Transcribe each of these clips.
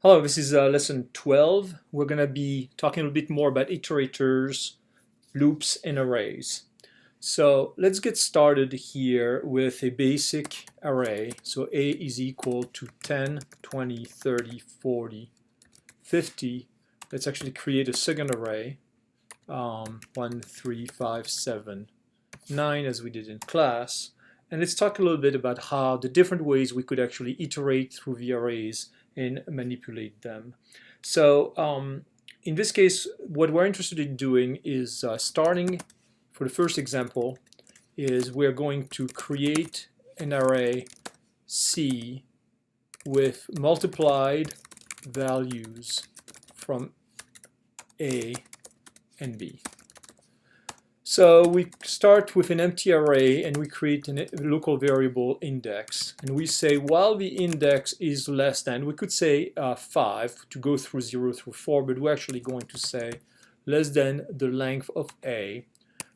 Hello, this is lesson 12. We're going to be talking a little bit more about iterators, loops, and arrays. So let's get started here with a basic array. So A is equal to 10, 20, 30, 40, 50. Let's actually create a second array, 1, 3, 5, 7, 9 as we did in class. And let's talk a little bit about how the different ways we could actually iterate through the arrays and manipulate them. So in this case, what we're interested in doing is starting for the first example is we're going to create an array C with multiplied values from A and B. So we start with an empty array and we create a local variable index, and we say while the index is less than, we could say 5 to go through 0 through 4, but we're actually going to say less than the length of A.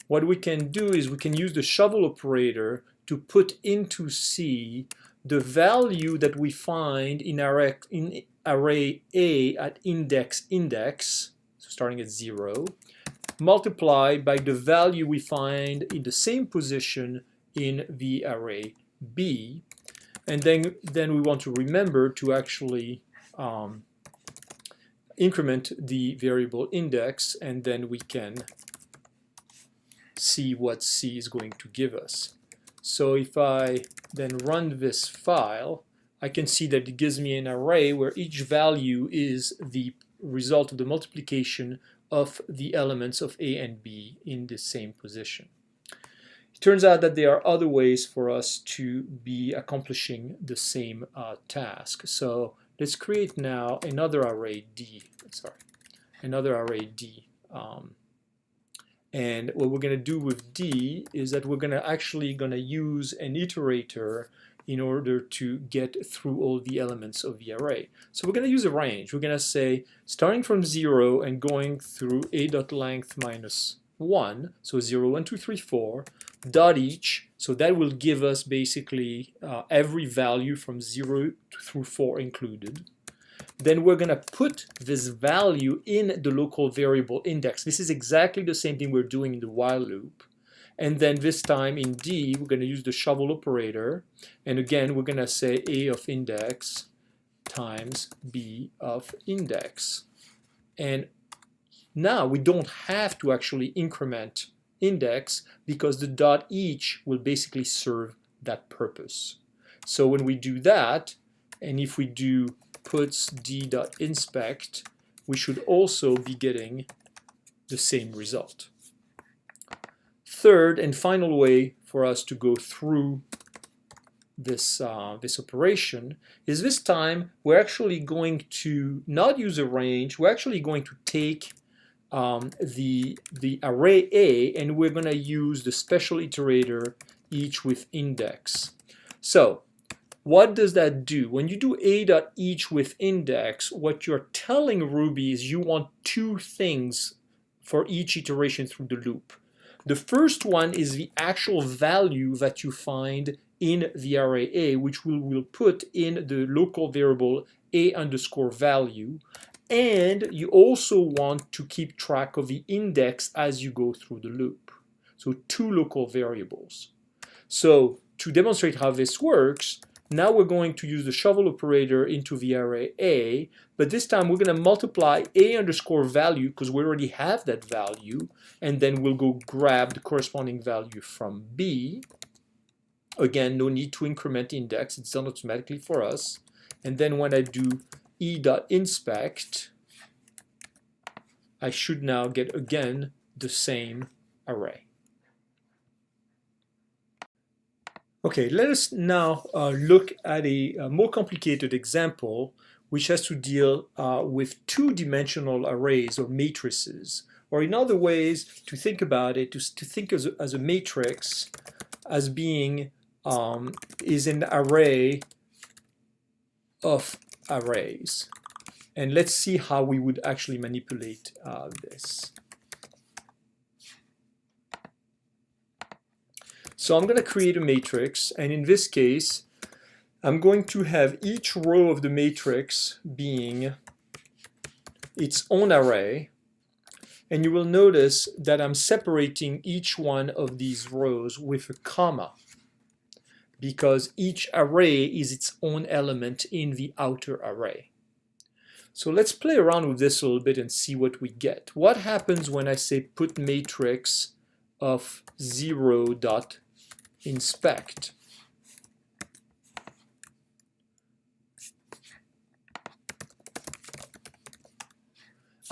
What we can do is we can use the shovel operator to put into C the value that we find in array A at index, so starting at 0, multiplied by the value we find in the same position in the array B. And then we want to remember to actually increment the variable index, and then we can see what C is going to give us. So if I then run this file, I can see that it gives me an array where each value is the result of the multiplication of the elements of A and B in the same position. It turns out that there are other ways for us to be accomplishing the same task. So let's create now another array D. And what we're going to do with D is that we're going to use an iterator in order to get through all the elements of the array. So we're going to use a range. We're going to say starting from 0 and going through a.length minus 1, so 0, 1, 2, 3, 4, dot each, so that will give us basically every value from 0 through 4 included. Then we're going to put this value in the local variable index. This is exactly the same thing we're doing in the while loop. And then this time in D, we're going to use the shovel operator. And again, we're going to say A of index times B of index. And now we don't have to actually increment index because the dot each will basically serve that purpose. So when we do that, and if we do puts d.inspect, we should also be getting the same result. Third and final way for us to go through this operation is this time we're actually going to not use a range. We're actually going to take the array A, and we're going to use the special iterator each with index. So what does that do? When you do a.each with index, what you're telling Ruby is you want two things for each iteration through the loop. The first one is the actual value that you find in the array A, which we will put in the local variable A underscore value. And you also want to keep track of the index as you go through the loop. So two local variables. So to demonstrate how this works, now we're going to use the shovel operator into the array A, but this time we're going to multiply A underscore value because we already have that value, and then we'll go grab the corresponding value from B. Again, no need to increment index, it's done automatically for us. And then when I do e.inspect, I should now get again the same array. Okay, let us now look at a more complicated example which has to deal with two-dimensional arrays or matrices, or in other ways to think about it, to think as a matrix as being is an array of arrays. And let's see how we would actually manipulate this. So I'm going to create a matrix, and in this case I'm going to have each row of the matrix being its own array, and you will notice that I'm separating each one of these rows with a comma because each array is its own element in the outer array. So let's play around with this a little bit and see what we get. What happens when I say put matrix of 0.inspect?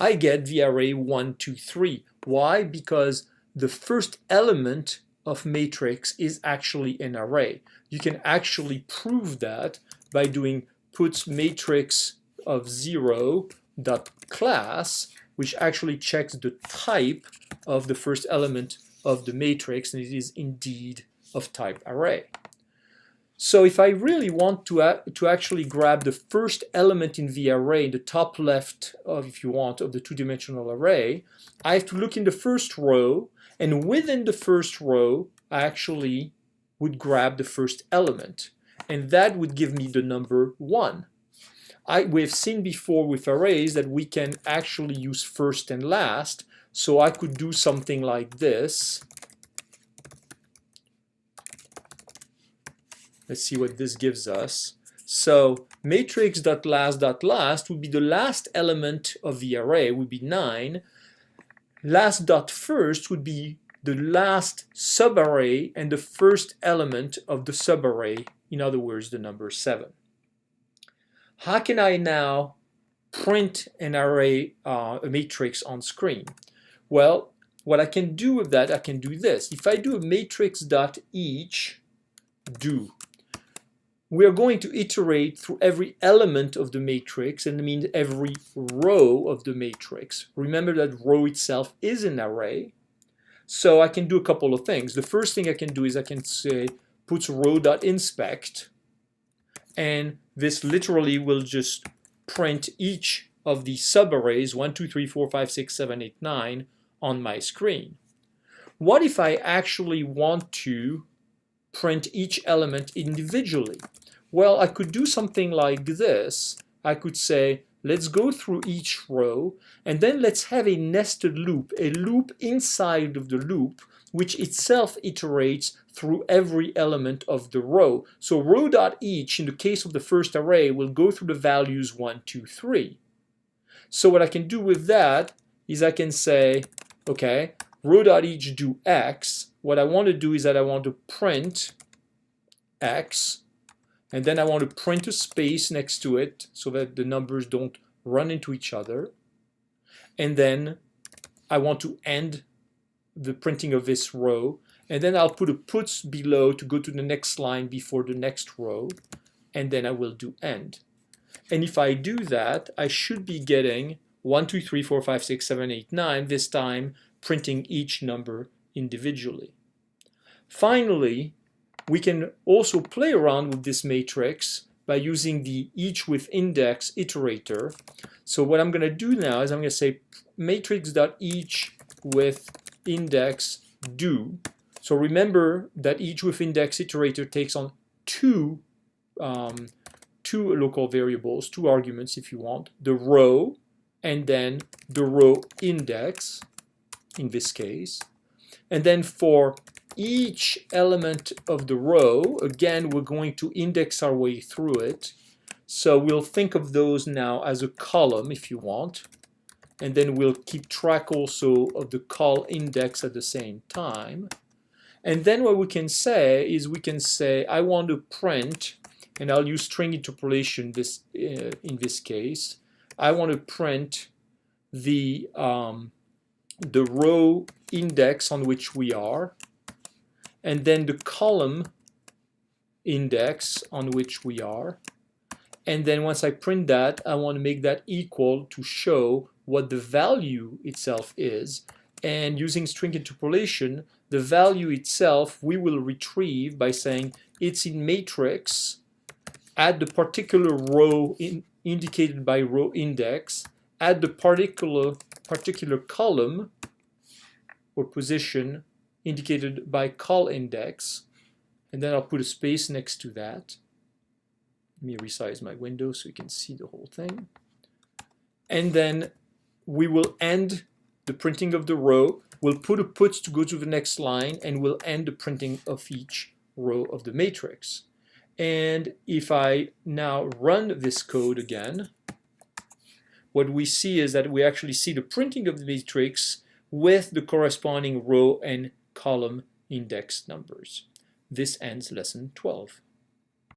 I get the array 1, 2, 3. Why? Because the first element of matrix is actually an array. You can actually prove that by doing puts matrix of 0 dot class, which actually checks the type of the first element of the matrix, and it is indeed of type array. So if I really want to actually grab the first element in the array, in the top left of, if you want, of the two-dimensional array, I have to look in the first row, and within the first row, I actually would grab the first element, and that would give me the number 1. We've seen before with arrays that we can actually use first and last, so I could do something like this. Let's see what this gives us. So matrix.last.last would be the last element of the array, would be 9. Last.first would be the last subarray and the first element of the subarray, in other words, the number 7. How can I now print an array, a matrix on screen? Well, what I can do with that, I can do this. If I do a matrix.each do, we are going to iterate through every element of the matrix, and I mean every row of the matrix. Remember that row itself is an array. So I can do a couple of things. The first thing I can do is I can say puts row.inspect, and this literally will just print each of the subarrays 1, 2, 3, 4, 5, 6, 7, 8, 9 on my screen. What if I actually want to print each element individually? Well, I could do something like this. I could say, let's go through each row, and then let's have a nested loop, a loop inside of the loop, which itself iterates through every element of the row. So row.each, in the case of the first array, will go through the values 1, 2, 3. So what I can do with that is I can say, okay, row.each do x. What I want to do is that I want to print x, and then I want to print a space next to it so that the numbers don't run into each other. And then I want to end the printing of this row, and then I'll put a puts below to go to the next line before the next row, and then I will do end. And if I do that, I should be getting 1, 2, 3, 4, 5, 6, 7, 8, 9, this time printing each number individually. Finally, we can also play around with this matrix by using the each with index iterator. So what I'm going to do now is I'm going to say matrix.each with index do. So remember that each with index iterator takes on two local variables, 2 arguments if you want, the row and then the row index in this case. And then for each element of the row, again, we're going to index our way through it. So we'll think of those now as a column if you want. And then we'll keep track also of the col index at the same time. And then what we can say is we can say, I want to print, and I'll use string interpolation in this case. I want to print the row index on which we are, and then the column index on which we are. And then once I print that, I want to make that equal to show what the value itself is. And using string interpolation, the value itself we will retrieve by saying it's in matrix at the particular row indicated by row index, at the particular column or position indicated by col index, and then I'll put a space next to that. Let me resize my window so you can see the whole thing. And then we will end the printing of the row. We'll put a put to go to the next line, and we'll end the printing of each row of the matrix. And if I now run this code again, what we see is that we actually see the printing of the matrix with the corresponding row and column index numbers. This ends lesson 12.